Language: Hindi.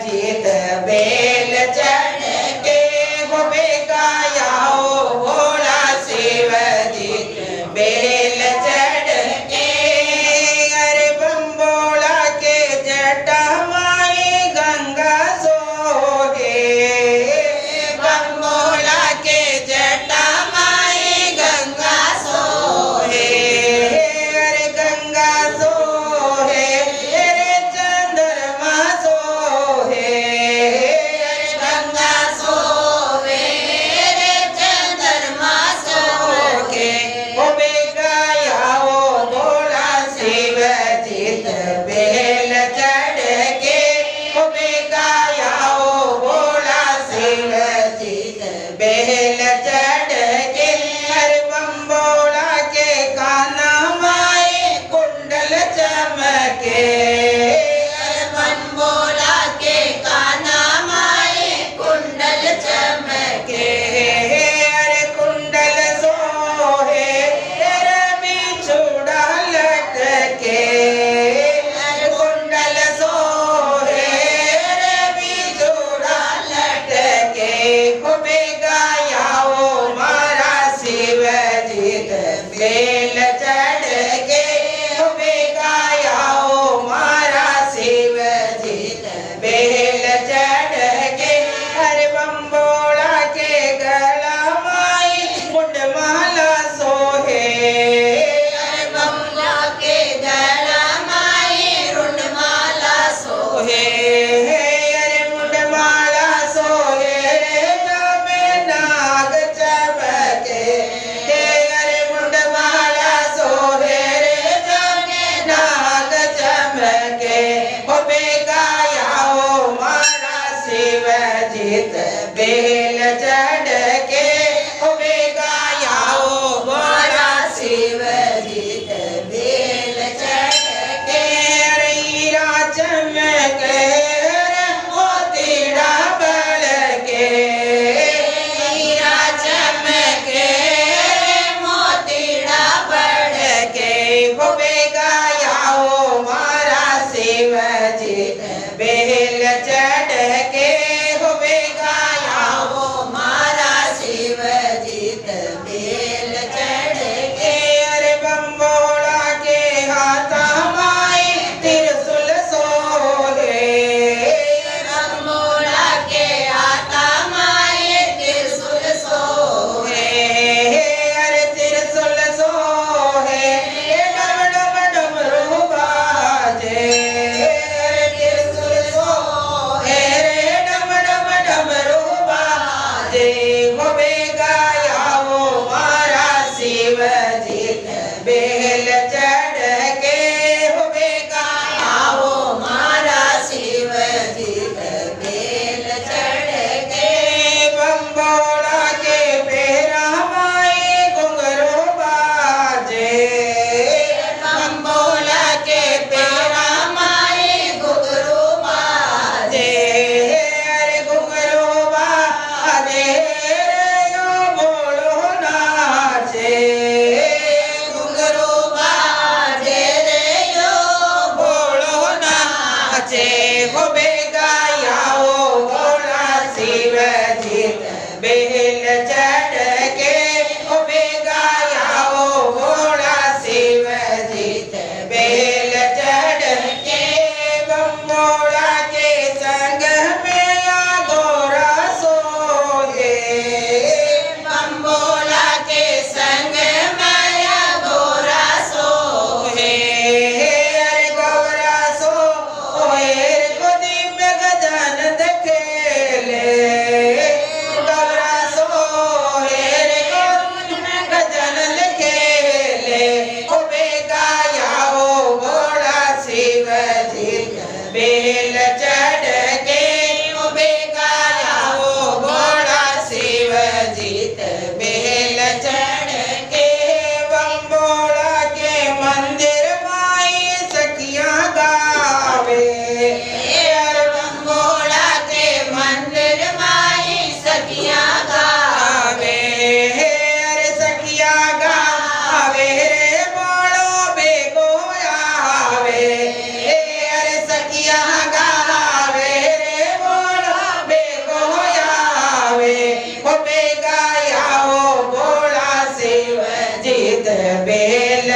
जीत बेल चढ़ के वो बेगायाओ भोला शिव जीत बेल चढ़ के। अरे बम्बोला के जटा माई गंगा सोहे, बम्बोला के जटा माई गंगा सोहे। अरे गंगा सोहे अरे चंद्रमा सोहे, अरे गंगा सोहे अरे चंद्रमा सोहे। ओ बेगायाओ भोला शिव जीत बेल चढ़ के, ओ बेगायाओ भोला शिव जीत बेल चढ़ के। हर बम्बोला के काना माए कुंडल चमके, हर बम्बोला के काना माए कुंडल चमके। अरे कुंडल सोहे तेरा बिछुड़ा लटके, अरे कुंडल सोहे तेरा बिछुड़ा लटके। ओ बेगायाओ मारा शिव जीत बेल चढ़ के, ओ बेगायाओ मारा शिव जीत बेल चढ़ के। हर बम्बोला के गला माई मुंडमाला सोहे, हर बम्बोला के गला माई रुंडमाला सोहे। अरे मुंडमाला सोहे रे जामे नाग चमके, अरे मुंडमाला सोहे रे जामे नाग चमके। ओ बेगायाओ मारा शिव जीत बेल चढ़ के, ओ बेगायाओ मारा शिव जीत बेल चढ़ के। अरे हीरा चमके रे मोतीड़ा बलके, हीरा चमके रे मोतीड़ा बलके। वो बेगायाओ मारा शिव जीत बेल चढ़ के, वो बेगायाओ मारा बेल